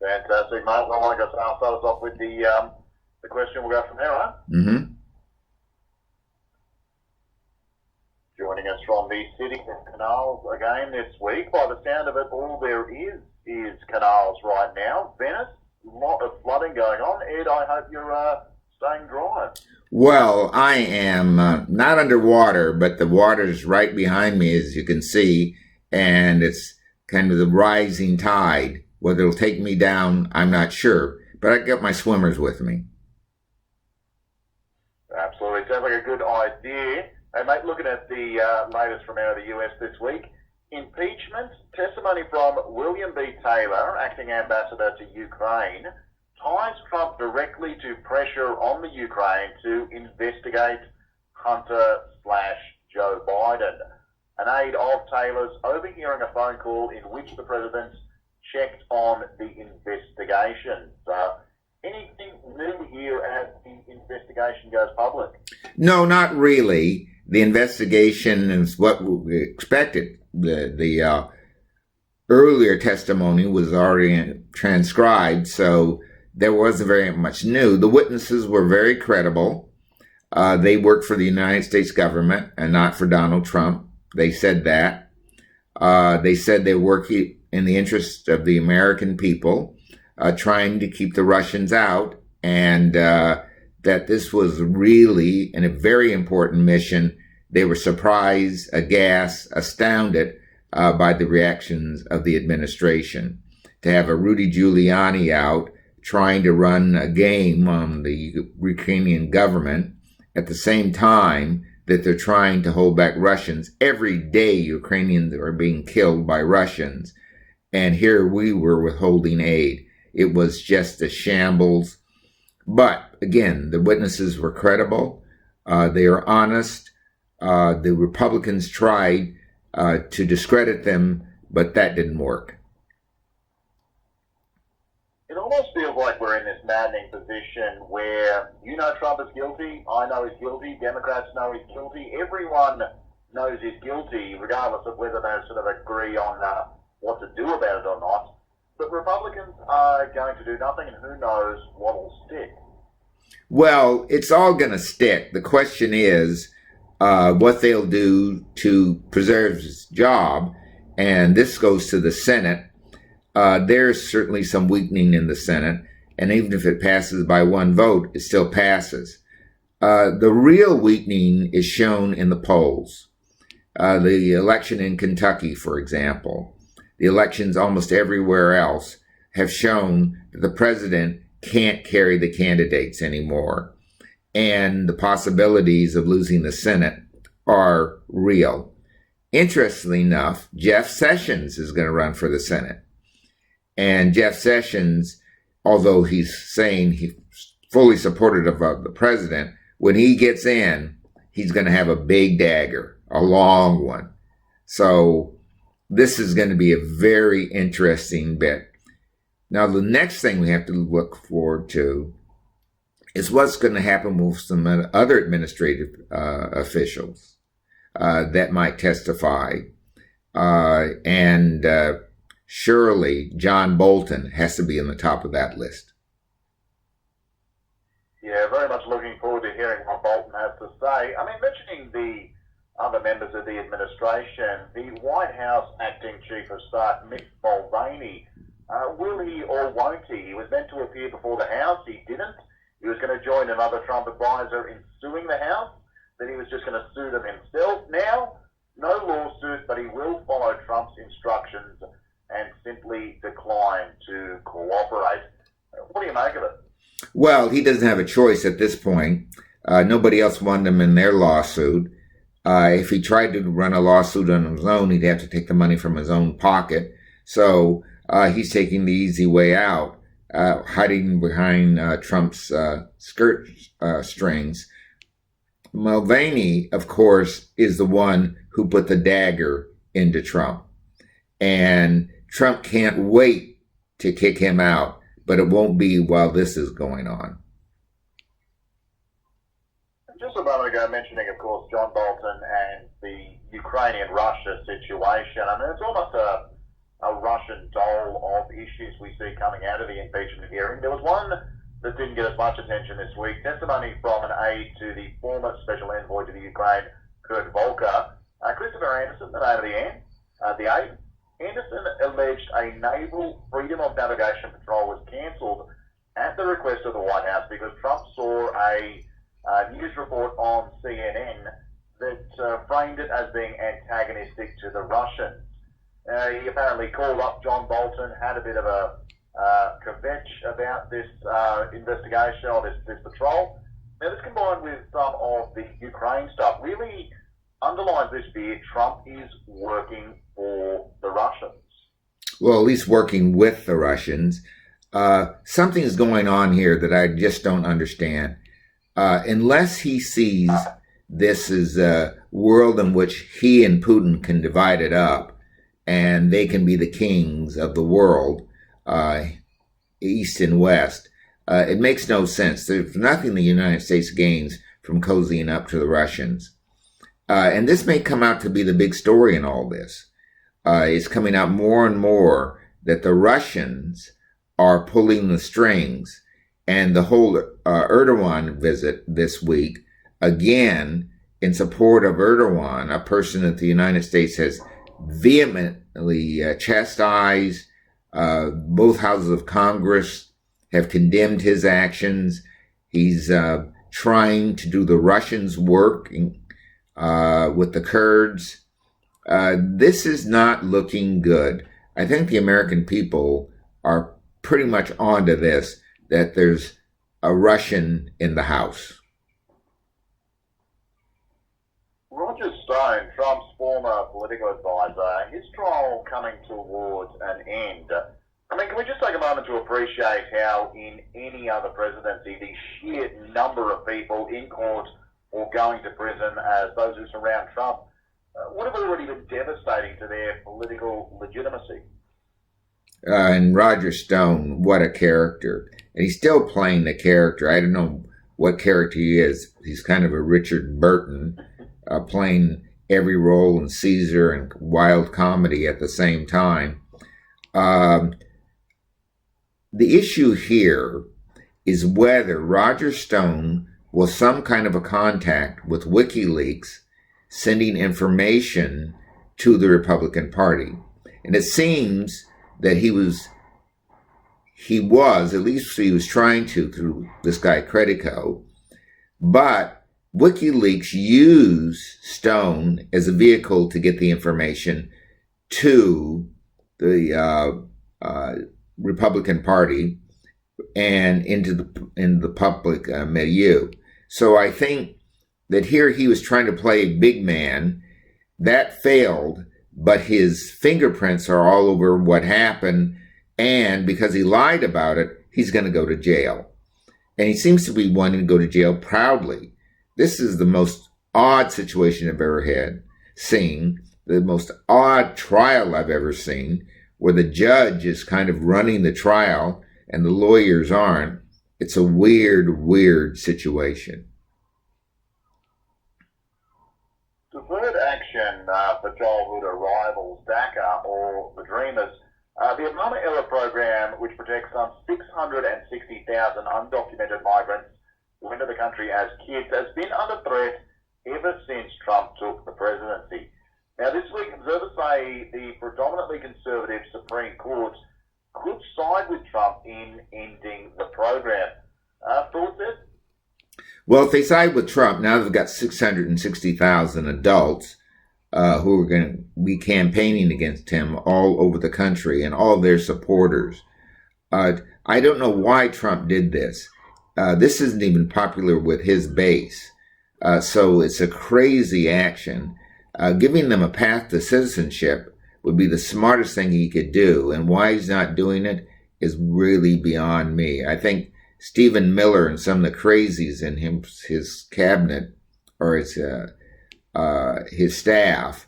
Fantastic, mate. Well, I guess I'll start us off with the question. We'll go from there, right? Mm-hmm. Joining us from the city of Canals again this week. By the sound of it, all there is canals right now. Venice, a lot of flooding going on. Ed, I hope you're staying dry. Well, I am not underwater, but the water's right behind me, as you can see, and it's kind of the rising tide. Whether it'll take me down, I'm not sure, but I got my swimmers with me. Absolutely. Sounds like a good idea. Hey, mate, looking at the latest from out of the US this week, impeachment, testimony from William B. Taylor, acting ambassador to Ukraine, ties Trump directly to pressure on the Ukraine to investigate Hunter/Joe Biden. An aide of Taylor's overhearing a phone call in which the president checked on the investigation. Anything new here as the investigation goes public? No, not really. The investigation is what we expected. The earlier testimony was already transcribed, so there wasn't very much new. The witnesses were very credible. They worked for the United States government and not for Donald Trump. They said that. They said they work in the interest of the American people, trying to keep the Russians out, and that this was really a very important mission. They were surprised, aghast, astounded by the reactions of the administration. To have a Rudy Giuliani out trying to run a game on the Ukrainian government at the same time that they're trying to hold back Russians. Every day Ukrainians are being killed by Russians, and here we were withholding aid. It was just a shambles. But again, the witnesses were credible. They are honest. The Republicans tried to discredit them, but that didn't work. It almost feels like we're in this maddening position where you know Trump is guilty, I know he's guilty, Democrats know he's guilty, everyone knows he's guilty, regardless of whether they sort of agree on what to do about it or not. But Republicans are going to do nothing, and who knows what will stick. Well, it's all going to stick. The question is what they'll do to preserve his job, and this goes to the Senate. There's certainly some weakening in the Senate, and even if it passes by one vote, it still passes. The real weakening is shown in the polls. The election in Kentucky, for example, the elections almost everywhere else have shown that the president can't carry the candidates anymore, and the possibilities of losing the Senate are real. Interestingly enough, Jeff Sessions is going to run for the Senate. And Jeff Sessions, although he's saying he's fully supportive of the president, when he gets in, he's going to have a big dagger, a long one. So this is going to be a very interesting bit. Now, the next thing we have to look forward to is what's going to happen with some other administrative officials that might testify. And surely John Bolton has to be in the top of that list. Yeah, very much looking forward to hearing what Bolton has to say. I mean, mentioning the other members of the administration, the White House acting chief of staff, Mick Mulvaney, will he or won't he? He was meant to appear before the House. He didn't. He was going to join another Trump advisor in suing the House. Then he was just going to sue them himself. Now, no lawsuit, but he will follow Trump's instructions and simply decline to cooperate. What do you make of it? Well, he doesn't have a choice at this point. Nobody else wanted him in their lawsuit. If he tried to run a lawsuit on his own, he'd have to take the money from his own pocket. So he's taking the easy way out, hiding behind Trump's skirt strings. Mulvaney, of course, is the one who put the dagger into Trump. And Trump can't wait to kick him out, but it won't be while this is going on. Just a moment ago, mentioning, of course, John Bolton and the Ukrainian-Russia situation. I mean, it's almost a Russian dole of issues we see coming out of the impeachment hearing. There was one that didn't get as much attention this week. Testimony from an aide to the former special envoy to the Ukraine, Kurt Volker. Christopher Anderson, the name of the aide. Anderson alleged a naval freedom of navigation patrol was cancelled at the request of the White House because Trump saw a news report on CNN that framed it as being antagonistic to the Russians. He apparently called up John Bolton, had a bit of a kvetch about this investigation or this patrol. Now, this combined with some of the Ukraine stuff really underlines this fear Trump is working for the Russians. Well, at least working with the Russians. Something is going on here that I just don't understand. Unless he sees this as a world in which he and Putin can divide it up and they can be the kings of the world, East and West, it makes no sense. There's nothing the United States gains from cozying up to the Russians. And this may come out to be the big story in all this. It's coming out more and more that the Russians are pulling the strings, and the whole Erdogan visit this week, again, in support of Erdogan, a person that the United States has vehemently chastised. Both houses of Congress have condemned his actions. He's trying to do the Russians' work with the Kurds. This is not looking good. I think the American people are pretty much onto this, that there's a Russian in the house. Roger Stone, Trump's former political advisor, his trial coming towards an end. I mean, can we just take a moment to appreciate how in any other presidency, the sheer number of people in court or going to prison as those who surround Trump would have already been devastating to their political legitimacy. And Roger Stone, what a character. And he's still playing the character. I don't know what character he is. He's kind of a Richard Burton, playing every role in Caesar and wild comedy at the same time. The issue here is whether Roger Stone was some kind of a contact with WikiLeaks sending information to the Republican Party. And it seems that he was, at least he was trying to, through this guy Credico, but WikiLeaks used Stone as a vehicle to get the information to the Republican Party and in the public milieu. So I think that here he was trying to play a big man. That failed, but his fingerprints are all over what happened, and because he lied about it, he's going to go to jail. And he seems to be wanting to go to jail proudly. This is the most odd situation I've ever seen, the most odd trial I've ever seen, where the judge is kind of running the trial and the lawyers aren't. It's a weird, weird situation. Deferred action for childhood arrivals, DACA, or the Dreamers. The Obama-era program, which protects some 660,000 undocumented migrants who enter the country as kids, has been under threat ever since Trump took the presidency. Now, this week, observers say the predominantly conservative Supreme Court could side with Trump in ending the program. Thoughts, Ed? Well, if they side with Trump, now they've got 660,000 adults who are going to be campaigning against him all over the country, and all their supporters. I don't know why Trump did this. This isn't even popular with his base. So it's a crazy action. Giving them a path to citizenship would be the smartest thing he could do. And why he's not doing it is really beyond me. I think Stephen Miller and some of the crazies in his cabinet or his staff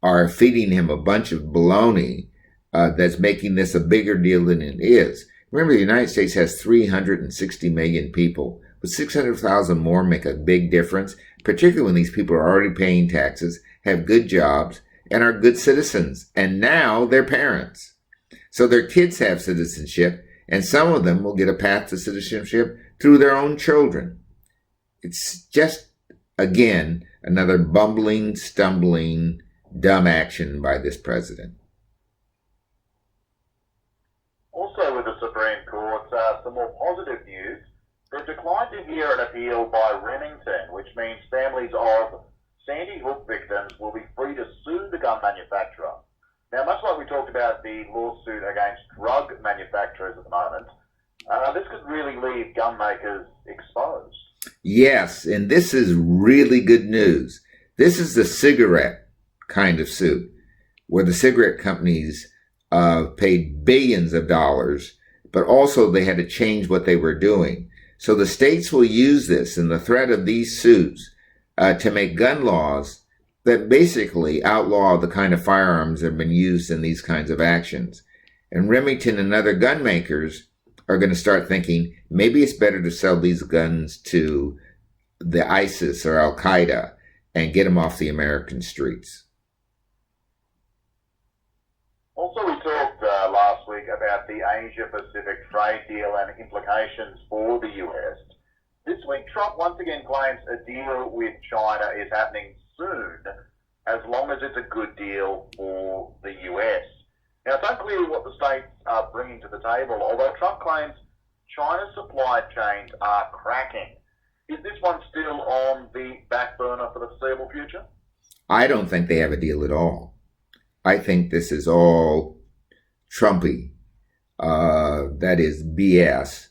are feeding him a bunch of baloney that's making this a bigger deal than it is. Remember, the United States has 360 million people. Would 600,000 more make a big difference, particularly when these people are already paying taxes, have good jobs, and are good citizens, and now they're parents? So their kids have citizenship, and some of them will get a path to citizenship through their own children. It's just, again, another bumbling, stumbling, dumb action by this president. Also with the Supreme Court, some more positive news. They've declined to hear an appeal by Remington, which means families of Sandy Hook victims will be free to sue the gun manufacturer. Now, much like we talked about the lawsuit against drug manufacturers at the moment, this could really leave gun makers exposed. Yes, and this is really good news. This is the cigarette kind of suit, where the cigarette companies paid billions of dollars, but also they had to change what they were doing. So the states will use this and the threat of these suits to make gun laws that basically outlaw the kind of firearms that have been used in these kinds of actions. And Remington and other gun makers are going to start thinking, maybe it's better to sell these guns to the ISIS or Al Qaeda and get them off the American streets. Also, we talked last week about the Asia-Pacific trade deal and implications for the US. This week, Trump once again claims a deal with China is happening soon, as long as it's a good deal for the US. Now, it's unclear what the states are bringing to the table, although Trump claims China's supply chains are cracking. Is this one still on the back burner for the foreseeable future? I don't think they have a deal at all. I think this is all Trumpy. That is BS.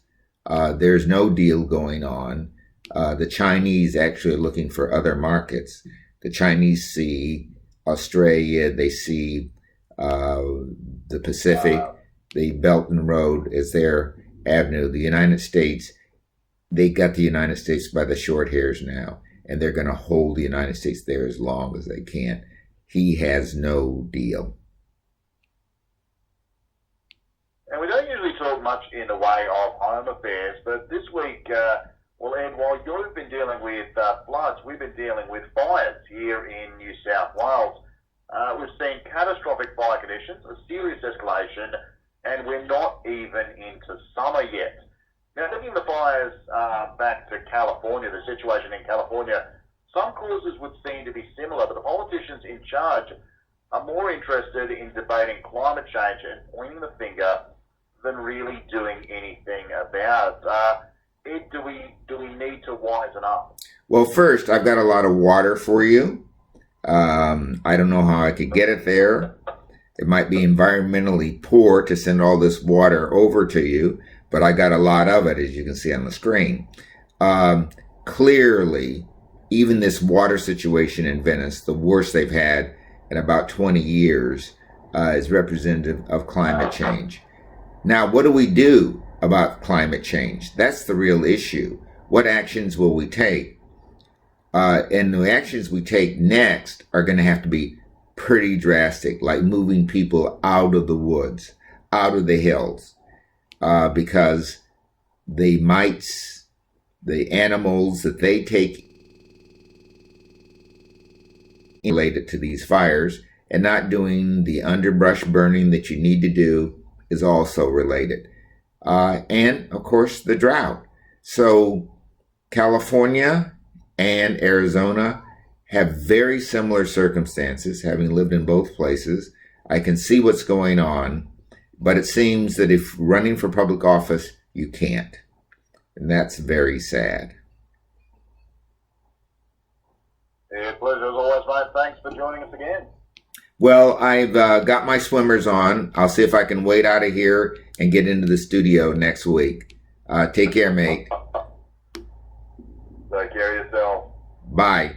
There's no deal going on. The Chinese actually are looking for other markets. The Chinese see Australia, they see the Pacific, the Belt and Road as their avenue. The United States, they got the United States by the short hairs now, and they're going to hold the United States there as long as they can. He has no deal. And we don't usually talk much in the way of home affairs, but this week, well, Ed, while you've been dealing with floods, we've been dealing with fires here in New South Wales. We've seen catastrophic fire conditions, a serious escalation, and we're not even into summer yet. Now, taking the fires back to California, the situation in California, some causes would seem to be similar, but the politicians in charge are more interested in debating climate change and pointing the finger than really doing anything about it. Ed, do we need to wisen up? Well, first, I've got a lot of water for you. I don't know how I could get it there. It might be environmentally poor to send all this water over to you, but I got a lot of it, as you can see on the screen. Clearly, even this water situation in Venice, the worst they've had in about 20 years, is representative of climate change. Now, what do we do about climate change? That's the real issue. What actions will we take? And the actions we take next are going to have to be pretty drastic, like moving people out of the woods, out of the hills, because the mites, the animals that they take related to these fires, and not doing the underbrush burning that you need to do is also related. And, of course, the drought. So California and Arizona have very similar circumstances, having lived in both places. I can see what's going on, but it seems that if running for public office, you can't. And that's very sad. Yeah, pleasure as always, mate. Thanks for joining us again. Well, I've got my swimmers on. I'll see if I can wade out of here and get into the studio next week. Take care, mate. Take care of yourself. Bye.